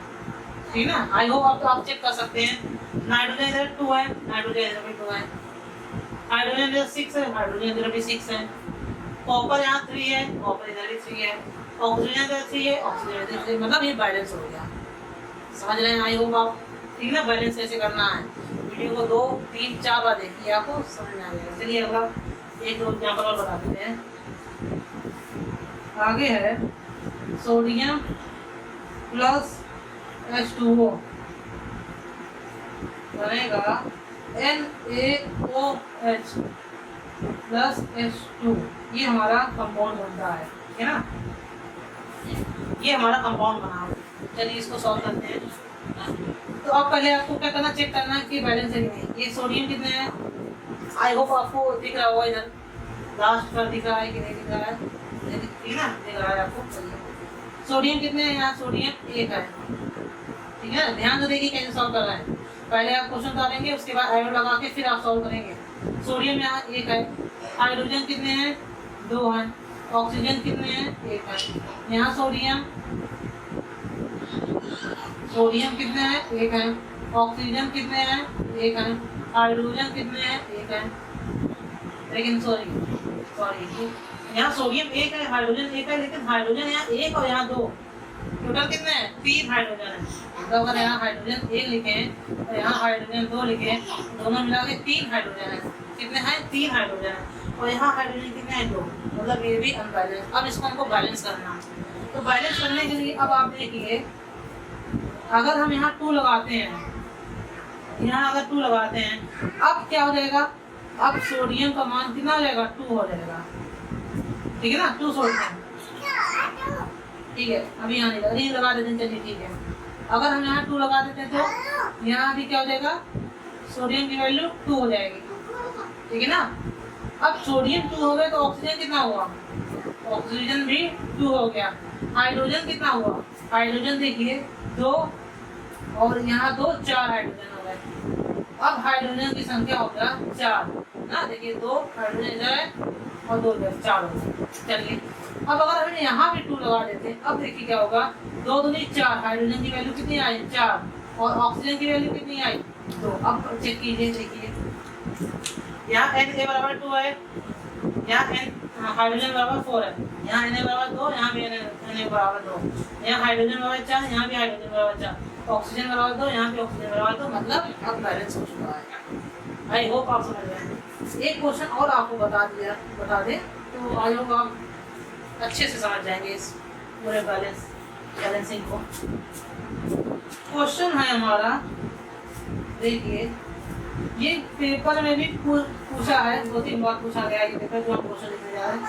ठीक ना। आई होप आप चेक कर सकते हैं। नाइट्रोजन इधर 2 है, नाइट्रोजन इधर भी 2 है, हाइड्रोजन इधर 6 है, हाइड्रोजन इधर भी 6 है, कॉपर यहाँ 3 है, कॉपर इधर भी 3 है, ऑक्सीजन इधर 3 है, ऑक्सीजन इधर 3, मतलब ये बैलेंस हो गया। समझ रहे हैं आई होप आप, ठीक ना। बैलेंस कैसे करना है, वीडियो को 2, 3, 4 बार देखिए, आपको समझ में आ जाएगा। चलिए अगला एक दो एग्जाम्पल और बता देते हैं। आगे है सोडियम प्लस H2O बनेगा NaOH प्लस H2, ये हमारा कंपाउंड बनता है, ठीक है ना। ये हमारा कंपाउंड बना। चलिए इसको सॉल्व करते हैं। तो अब पहले आपको क्या करना, चेक करना है कि बैलेंस है कि नहीं। ये सोडियम कितने हैं, आई होप आपको दिख रहा होगा, इधर लास्ट पर दिख रहा है कि नहीं दिख रहा है, ठीक है ना, दिख रहा है आपको। चलिए सोडियम कितने हैं, यहाँ सोडियम 1 है, ठीक है। ध्यान से देखिए कैसे सॉल्व कर रहे हैं। पहले आप क्वेश्चन डालेंगे, उसके बाद एरो लगा के फिर आप सॉल्व करेंगे। सोडियम यहाँ 1 है, हाइड्रोजन कितने हैं 2 हैं, ऑक्सीजन कितने हैं 1 है, यहाँ सोडियम कितने हैं 1 है, ऑक्सीजन कितने हैं 1 है, हाइड्रोजन कितने हैं 1 है, लेकिन सॉरी यहाँ सोडियम 1 है, हाइड्रोजन 1 है, लेकिन हाइड्रोजन यहाँ 1 और यहाँ 2, टोटल कितने हैं 3 हाइड्रोजन है। तो अगर यहाँ हाइड्रोजन 1 लिखें और यहाँ हाइड्रोजन 2 लिखें, दोनों मिला के 3 हाइड्रोजन है। कितने हैं 3 हाइड्रोजन है, और यहाँ हाइड्रोजन कितने हैं 2, मतलब ये भी अनबैलेंस। अब इसको हमको बैलेंस करना है। तो बैलेंस करने के लिए अब आप देखिए, अगर हम यहाँ 2 लगाते हैं, यहाँ अगर 2 लगाते हैं, अब क्या हो जाएगा, अब सोडियम का मान कितना हो जाएगा 2 हो जाएगा, ठीक है ना। 2 सोडियम, ठीक है। अभी यहाँ नहीं लगा देते हैं, चलिए ठीक है। अगर हम यहाँ 2 लगा देते हैं तो यहाँ भी क्या हो जाएगा, सोडियम की वैल्यू 2 हो जाएगी, ठीक है ना। अब सोडियम 2 हो गए तो ऑक्सीजन कितना हुआ, ऑक्सीजन भी 2 हो गया। हाइड्रोजन कितना हुआ, हाइड्रोजन देखिए 2 और यहाँ 2, 4 हाइड्रोजन हो गए। अब हाइड्रोजन की संख्या हो गया 4 ना, देखिए 2 हाइड्रोजन इधर है और 2 इधर, 4 हो गए। चलिए अब अगर हम यहाँ भी 2 लगा देते हैं, अब देखिए क्या होगा, 2 दूनी 4, हाइड्रोजन की वैल्यू कितनी आई 4, और ऑक्सीजन की वैल्यू कितनी आई 2। अब चेक कीजिए, देखिए यहाँ Na बराबर 2 है, यहाँ हाइड्रोजन बराबर 4 है, यहाँ Na बराबर 2, यहाँ भी Na बराबर 2, यहाँ हाइड्रोजन बराबर 4, यहाँ भी हाइड्रोजन बराबर 4, ऑक्सीजन बराबर 2, यहाँ भी ऑक्सीजन बराबर 2, मतलब अब बैलेंस हो चुका है। आई होप आप समझ रहे हैं। एक क्वेश्चन और आपको बता दें तो आई होप आप अच्छे से समझ जाएंगे इस पूरे बैलेंसिंग को। क्वेश्चन है हमारा, देखिए ये पेपर में भी पूछा है, 2-3 बार पूछा गया है ये पेपर, जो हम क्वेश्चन लिखने जा रहे हैं।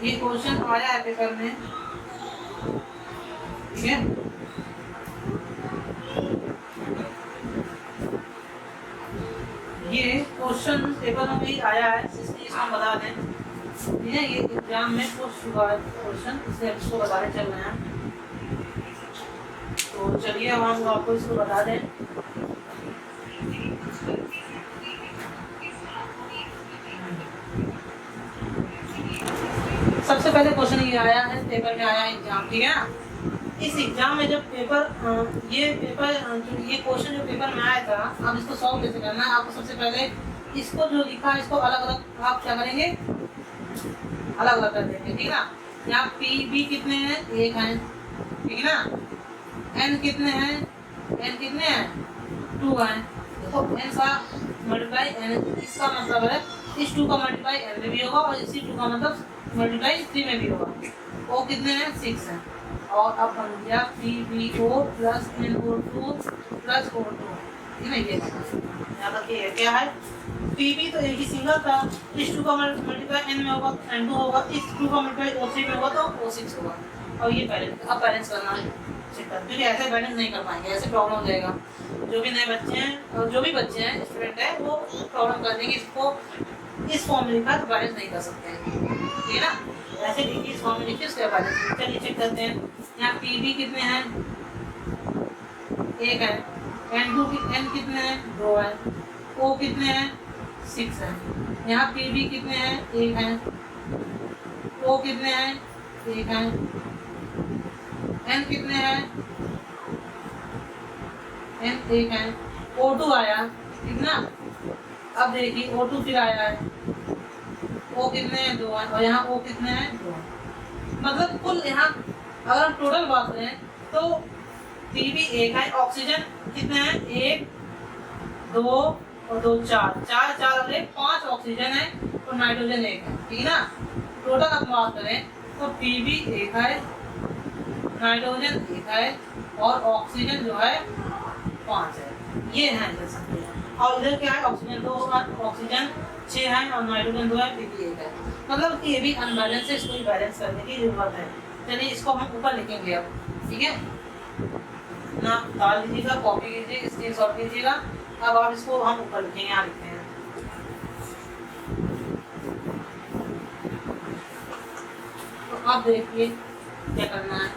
ये क्वेश्चन आया है पेपर में, ठीक है। ये क्वेश्चन पेपर में भी आया है, इसलिए इसको हम बता दें, ठीक है। ये एग्जाम में पूछ चुका है क्वेश्चन, इसलिए इसको बताने चल रहे हैं। तो चलिए अब हम आपको इसको बता दें। सबसे पहले क्वेश्चन ये आया है, पेपर में आया है एग्जाम, ठीक है ना। इस एग्जाम में जब पेपर ये क्वेश्चन जो पेपर में आया था, अब इसको सॉल्व कैसे करना है, आपको सबसे पहले इसको जो लिखा है इसको अलग अलग आप क्या करेंगे, अलग अलग कर देंगे, ठीक है ना। यहाँ पी कितने हैं 1 है, ठीक है ना। एन कितने हैं 2 है, तो एन का मल्टीप्लाई एन, इसका मतलब है इस 2 का मल्टीप्लाई एन में भी होगा और इसी 2 का मतलब मल्टीप्लाई 3 में भी होगा। ओ कितने हैं 6 हैं, और अब बन गया PbO plus NO2 plus O2, ठीक है। ये यहाँ तक ये क्या है, Pb तो एक ही सिंगल था, इस 2 का मल्टीप्लाई n में होगा N2 होगा, इस 2 का मल्टीप्लाई O3 में होगा तो O6 होगा। और ये बैलेंस, अब बैलेंस करना है, क्योंकि ऐसे बैलेंस नहीं कर पाएंगे, ऐसे प्रॉब्लम हो जाएगा। जो भी नए बच्चे हैं और जो भी बच्चे हैं स्टूडेंट है वो प्रॉब्लम कर देंगे, इसको इस फॉर्म में लिखा तो बैलेंस नहीं कर सकते हैं, ठीक है ना। ऐसे लिखिए, इस फॉर्म में लिखिए, उसके बैलेंस। चलिए चेक करते हैं। यहाँ पीबी कितने हैं, 1 है। एन कितने हैं, 2 है। ओ कितने हैं, 6 है। यहाँ पीबी कितने हैं, 1 है। ओ कितने हैं, 1 है। एन कितने हैं, एन 1 है। O2 आया कितना, अब देखिए O2 फिर आया है, O कितने हैं, 2 है। और यहाँ O कितने हैं, 2 है। मतलब कुल यहाँ अगर हम टोटल बात करें तो पीबी 1 है, ऑक्सीजन कितने हैं, 1 2 और 2 4 4 4 और 1 5 ऑक्सीजन है और नाइट्रोजन 1 है, ठीक है ना। टोटल हम बात करें तो पीबी 1 है, नाइट्रोजन 1 है और ऑक्सीजन जो है 5 है। ये है आंसर। और इधर क्या है, ऑक्सीजन 2 ऑक्सीजन 6 है और नाइट्रोजन 2 है, पीबी 1 है। मतलब कि ये भी अनबैलेंस है, इसको बैलेंस करने की जरूरत है। चलिए इसको हम ऊपर लिखेंगे अब, ठीक है ना। डाल लीजिएगा, कॉपी कीजिए, स्क्रीनशॉट कीजिएगा। अब आप इसको हम ऊपर लिखेंगे, यहाँ लिखते हैं। तो अब देखिए क्या करना है।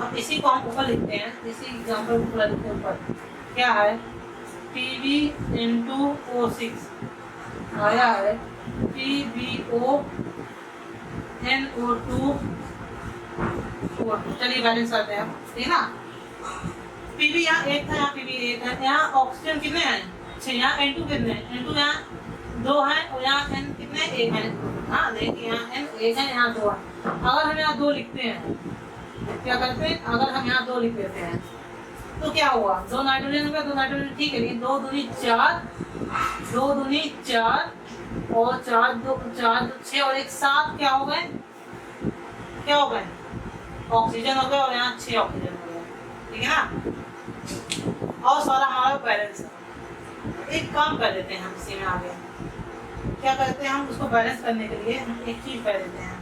अब इसी को हम ऊपर लिखते हैं, इसी एग्जाम्पल को ऊपर लिखते हैं। ऊपर क्या है, PB into O6 आया है, PbO NO2 O2। चलिए बैलेंस करते हैं, ठीक है ना। पीबी यहाँ 1 था, यहाँ पीबी 1 है। यहाँ ऑक्सीजन कितने हैं, 6। यहाँ N2 कितने हैं, N2 यहाँ 2 है और यहाँ N कितने, 1 है। हाँ देखिए यहाँ N 1 है, यहाँ 2 है। अगर हम यहाँ 2 लिखते हैं, क्या करते हैं, अगर हम यहाँ 2 लिख देते हैं तो क्या हुआ, 2 नाइट्रोजन हो गया, 2 नाइट्रोजन, ठीक है। लेकिन 2 दूनी 4, 2 दूनी 4 और 4 2 4 6 और 1 7, क्या हो गए, क्या हो गए, ऑक्सीजन हो गए और यहाँ 6 ऑक्सीजन हो गए, ठीक है ना। और सारा हमारा बैलेंस है। एक काम कर लेते हैं हम इसी में आगे, क्या करते हैं हम उसको बैलेंस करने के लिए हम एक चीज कर देते हैं।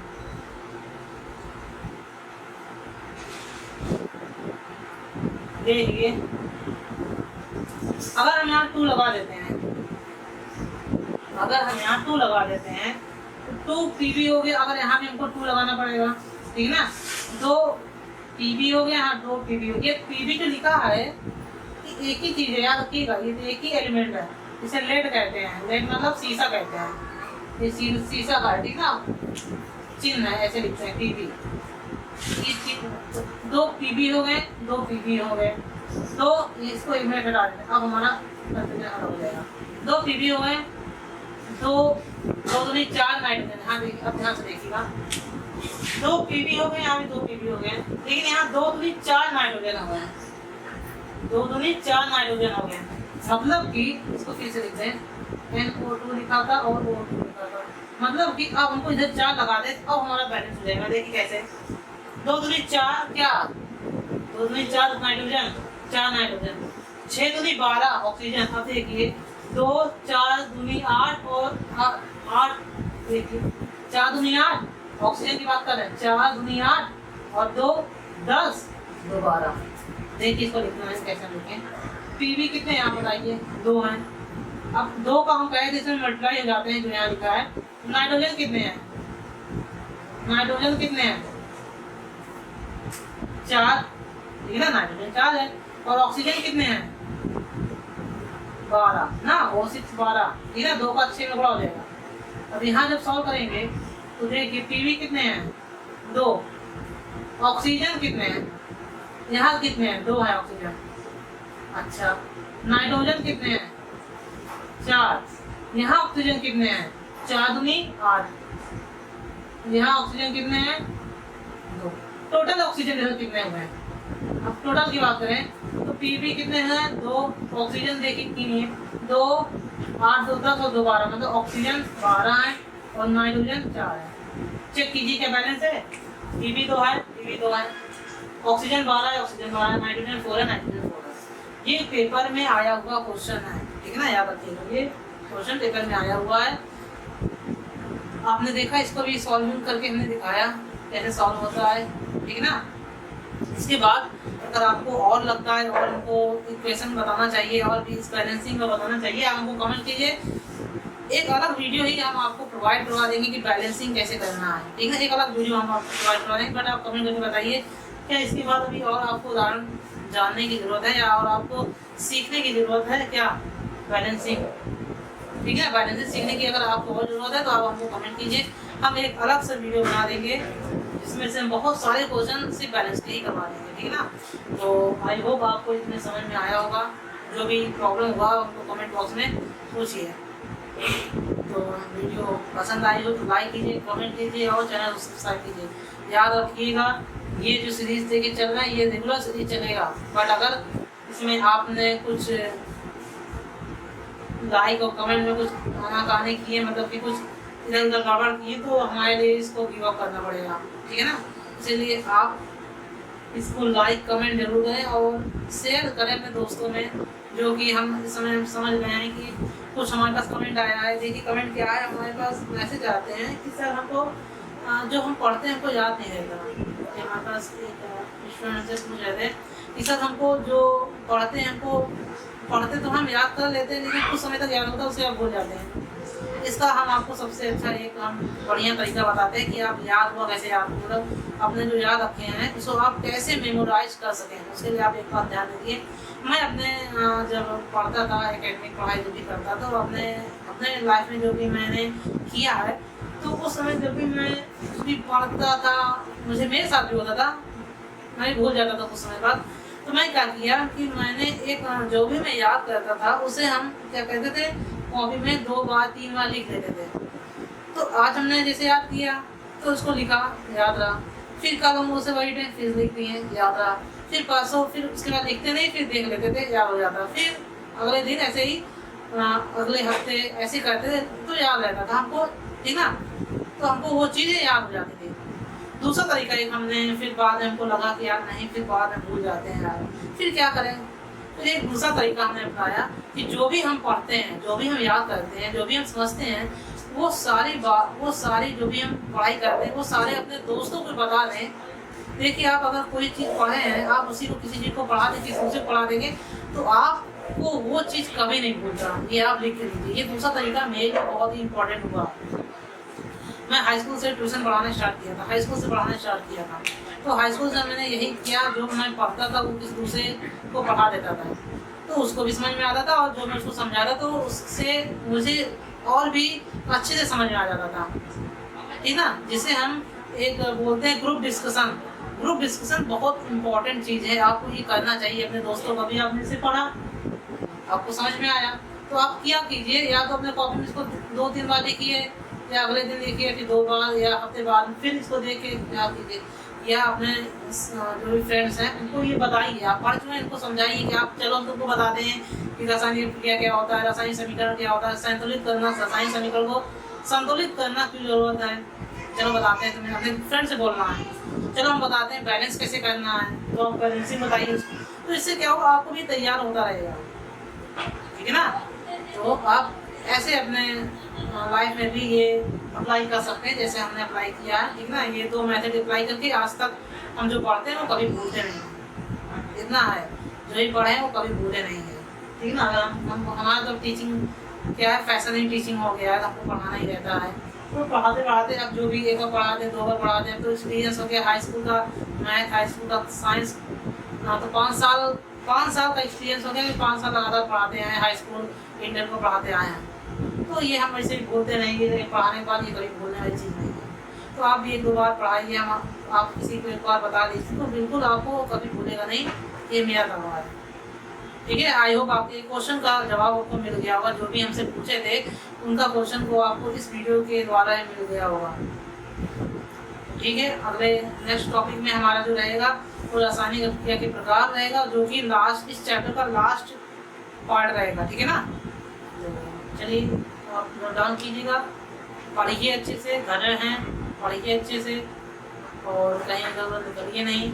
देखिए अगर हम यहाँ 2 लगा देते हैं, अगर हम यहाँ 2 लगा देते हैं तो 2 पीबी हो गया। अगर यहाँ भी हमको 2 लगाना पड़ेगा, ठीक है ना। 2 पीबी हो गया, यहाँ 2 पीबी हो गया। पीबी जो लिखा है कि एक ही चीज है, याद रखिएगा, ये एक ही एलिमेंट है। इसे लेड कहते हैं, लेड मतलब शीशा कहते हैं। ये शीशा का है, ठीक ना, चिन्ह है, ऐसे लिखते हैं पीबी। 2 पीबी हो गए, 2 पीबी हो गए, तो इसको एक मिनट हटा देते हैं। अब हमारा कंफ्यूजन हो जाएगा। 2 पीबी हो गए, 2 दूनी 4 नाइट्रोजन। हाँ देखिए, अब ध्यान से देखिएगा, 2 पीबी हो गए, यहाँ भी 2 पीबी हो गए, लेकिन यहाँ 2 दूनी 4 नाइट्रोजन हो गए, 2 दूनी 4 नाइट्रोजन हो गए। मतलब कि इसको फिर से लिखते हैं, NO2 लिखा था और O2 लिखा था। मतलब कि अब हमको इधर 4 लगा दे, अब हमारा बैलेंस हो जाएगा। देखिए कैसे, 2 दूनी 4 क्या, 2 दूनी 4 नाइट्रोजन, 4 नाइट्रोजन, 6 दूनी 12 ऑक्सीजन। अब देखिए 2 4 दूनी 8 और 8, देखिए 4 दूनी 8, ऑक्सीजन की बात कर रहे हैं, 4 दूनी 8 और 2 10 2 12। देखिए इसको लिखना है, कैसे लिखें। पीबी कितने यहाँ बताइए, 2 हैं। अब 2 का हम कहे इसमें मल्टीप्लाई हो जाते हैं, जो यहाँ लिखा है। नाइट्रोजन कितने हैं, नाइट्रोजन कितने हैं, 4, ठीक है ना, नाइट्रोजन 4 है। और ऑक्सीजन कितने हैं, 12 ना, O6 12, ठीक है ना। 2 का 6 में बड़ा हो जाएगा। अब यहाँ जब सॉल्व करेंगे तो देखिए पीबी कितने हैं, 2, ऑक्सीजन कितने हैं, यहाँ कितने हैं, 2 है ऑक्सीजन। अच्छा, नाइट्रोजन कितने हैं, 4, यहाँ ऑक्सीजन कितने हैं, 4 दूनी 8, यहाँ ऑक्सीजन कितने हैं, 2। टोटल ऑक्सीजन कितने हुए हैं। अब टोटल की बात करें तो पीबी कितने हैं, 2, ऑक्सीजन देखिए कितनी है, 2 8 2 10 और 2 12, मतलब ऑक्सीजन 12 है और नाइट्रोजन 4 है। चेक कीजिए क्या बैलेंस है, पीबी 2 है, पीबी 2 है, ऑक्सीजन 12 है, ऑक्सीजन 12 है, नाइट्रोजन 4 है, नाइट्रोजन 4 है। ये पेपर में आया हुआ क्वेश्चन है, ठीक है ना, याद रखिएगा, ये क्वेश्चन पेपर में आया हुआ है। आपने देखा, इसको भी सॉल्व करके हमने दिखाया कैसे सॉल्व होता है, ठीक है ना। इसके बाद अगर आपको और लगता है और हमको इक्वेशन बताना चाहिए और भी इस बैलेंसिंग का बताना चाहिए, आप हमको कमेंट कीजिए। एक अलग वीडियो ही हम आपको प्रोवाइड करवा देंगे कि बैलेंसिंग कैसे करना है, ठीक है। एक अलग वीडियो हम आपको प्रोवाइड करवा देंगे, बट आप कमेंट करके बताइए क्या इसके बाद अभी और आपको उदाहरण जानने की ज़रूरत है या और आपको सीखने की ज़रूरत है क्या बैलेंसिंग, ठीक है। बैलेंसिंग सीखने की अगर आपको और ज़रूरत है तो आप हमको कमेंट कीजिए, हम एक अलग से वीडियो बना देंगे जिसमें से हम बहुत सारे क्वेश्चन सिर्फ बैलेंस के ही करवा देंगे, ठीक है ना। तो आई होप आपको इसमें समझ में आया होगा। जो भी प्रॉब्लम हुआ उनको कमेंट बॉक्स में पूछिए। तो वीडियो पसंद आई हो तो लाइक कीजिए, कमेंट कीजिए और चैनल को सब्सक्राइब कीजिए। याद रखिएगा ये जो सीरीज देके चल रहा है ये रेगुलर सीरीज चलेगा, बट अगर इसमें आपने कुछ लाइक और कमेंट में कुछ आनाकानी किए, मतलब कि कुछ इधर उधर गड़बड़ किए, तो हमारे लिए इसको गिव अप करना पड़ेगा, ठीक है ना। इसलिए आप इसको लाइक कमेंट जरूर करें और शेयर करें अपने दोस्तों में, जो कि हम इस समय समझ गए हैं कि कुछ हमारे पास कमेंट आया है। देखिए कमेंट क्या है, हमारे पास मैसेज आते हैं कि सर हमको जो हम पढ़ते हैं हमको याद नहीं रहता। हमारे पास एक स्टूडेंट से पूछ रहे थे कि सर हमको जो पढ़ते हैं हमको पढ़ते तो हम याद कर लेते हैं, लेकिन कुछ समय तक याद होता है उसे आप भूल जाते हैं। इसका हम आपको सबसे अच्छा एक हम बढ़िया तरीका बताते हैं कि आप याद हुआ कैसे याद, मतलब अपने जो याद रखे हैं उसको आप कैसे मेमोराइज कर सकें। उसके लिए आप एक बात ध्यान दीजिए, मैं अपने जब पढ़ता था एकेडमिक पढ़ाई जो भी करता था, तो अपने लाइफ में जो भी मैंने किया है, तो उस समय जब भी मैं कुछ भी पढ़ता था मुझे मेरे साथ भी होता था, मैं भूल जाता था कुछ समय बाद। तो मैं क्या किया कि मैंने एक जो भी मैं याद करता था उसे हम क्या कहते थे कॉपी में 2 बार 3 बार लिख लेते थे। तो आज हमने जैसे याद किया तो उसको लिखा, याद रहा, फिर कल हम उसे वही टाइम फिर लिखते हैं, याद रहा, फिर परसों फिर उसके बाद लिखते नहीं, फिर देख लेते थे, याद हो जाता, फिर अगले दिन ऐसे ही अगले हफ्ते ऐसे करते थे तो याद रहता था हमको, ठीक ना। तो हमको वो चीज़ें याद हो जाती थी। दूसरा तरीका एक हमने फिर बाद में हमको लगा कि यार नहीं, फिर बाद में भूल जाते हैं यार, फिर क्या करें। तो एक दूसरा तरीका हमने बताया कि जो भी हम पढ़ते हैं, जो भी हम याद करते हैं, जो भी हम समझते हैं, वो सारी जो भी हम पढ़ाई करते हैं वो सारे अपने दोस्तों को बता दें। देखिए आप अगर कोई चीज़ पढ़े हैं, आप उसी को किसी चीज़ को पढ़ा दें, किसी से पढ़ा देंगे तो आपको वो चीज़ कभी नहीं भूलता। ये आप लिख के लीजिए। ये दूसरा तरीका मेरे लिए बहुत ही इंपॉर्टेंट हुआ। मैं हाई स्कूल से ट्यूशन पढ़ाना स्टार्ट किया था, हाई स्कूल से पढ़ाना स्टार्ट किया था। तो हाई स्कूल से मैंने यही किया, जो मैं पढ़ता था वो किसी दूसरे को पढ़ा देता था, तो उसको भी समझ में आता था, और जो मैं उसको समझाता तो उससे मुझे और भी अच्छे से समझ में आ जाता था, ठीक ना। जिसे हम एक बोलते हैं ग्रुप डिस्कशन। ग्रुप डिस्कशन बहुत इंपॉर्टेंट चीज़ है, आपको ये करना चाहिए अपने दोस्तों को। भी आपने इसे पढ़ा, आपको समझ में आया, तो आप क्या कीजिए, या तो अपने कॉपी में इसको 2-3 बार लिखिए, या अगले दिन देखिए कि 2 बार, या हफ्ते बाद फिर इसको देख के याद कीजिए, या अपने जो भी फ्रेंड्स हैं उनको ये बताइए, आप पढ़ चुके हैं इनको समझाइए कि आप चलो हम तुमको बताते हैं कि रासायनिक प्रक्रिया क्या होता है, रासायनिक समीकरण क्या होता है, संतुलित करना, रासायनिक समीकरण को संतुलित करना क्यों जरूरत है, चलो बताते हैं। तुम्हें अपने फ्रेंड से बोलना है, चलो हम बताते हैं बैलेंस कैसे करना है, तो आप बैलेंसिंग बताइए उसको। तो इससे क्या होगा, आपको भी तैयार होता रहेगा, ठीक है ना। तो आप ऐसे अपने लाइफ में भी ये अप्लाई कर सकते हैं जैसे हमने अप्लाई किया है, ठीक ना। ये 2 मेथड अप्लाई करके आज तक हम जो पढ़ते हैं वो कभी भूलते नहीं हैं। इतना है, जो भी पढ़े हैं वो कभी भूले नहीं है, ठीक ना। अगर हम हमारा तो टीचिंग क्या है, फैशन ही टीचिंग हो गया है, हमको पढ़ाना ही रहता है। तो पढ़ाते पढ़ाते अब जो भी एक बार पढ़ाते 2 बार पढ़ाते हैं तो एक्सपीरियंस हो गया। हाई स्कूल का मैथ, हाई स्कूल का साइंस, तो 5 साल का एक्सपीरियंस हो गया कि 5 साल लगातार पढ़ाते हैं, हाई स्कूल इंटर को पढ़ाते आए हैं। तो ये हम ऐसे ही भूलते नहीं है, पढ़ाने के बाद ये कभी भूलने वाली चीज़ नहीं है। तो आप भी 1-2 बार पढ़ाइए, आप किसी को 1 बार बता दीजिए तो बिल्कुल आपको कभी भूलेगा नहीं, ये मेरा दावा है, ठीक है। आई होप आपके क्वेश्चन का जवाब आपको मिल गया होगा, जो भी हमसे पूछे थे उनका क्वेश्चन को आपको इस वीडियो के द्वारा ही मिल गया होगा, ठीक है। अगले नेक्स्ट टॉपिक में हमारा जो रहेगा वो रासायनिक अभिक्रिया के प्रकार रहेगा, जो कि लास्ट इस चैप्टर का लास्ट पार्ट रहेगा, ठीक है ना। चलिए आप नोट डाउन कीजिएगा, पढ़िए अच्छे से, घर हैं पढ़िए अच्छे से, और कहीं इधर निकलिए नहीं,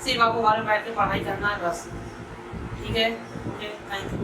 सिर्फ आपको घर में बैठ के पढ़ाई करना है बस, ठीक है। Okay, thank you.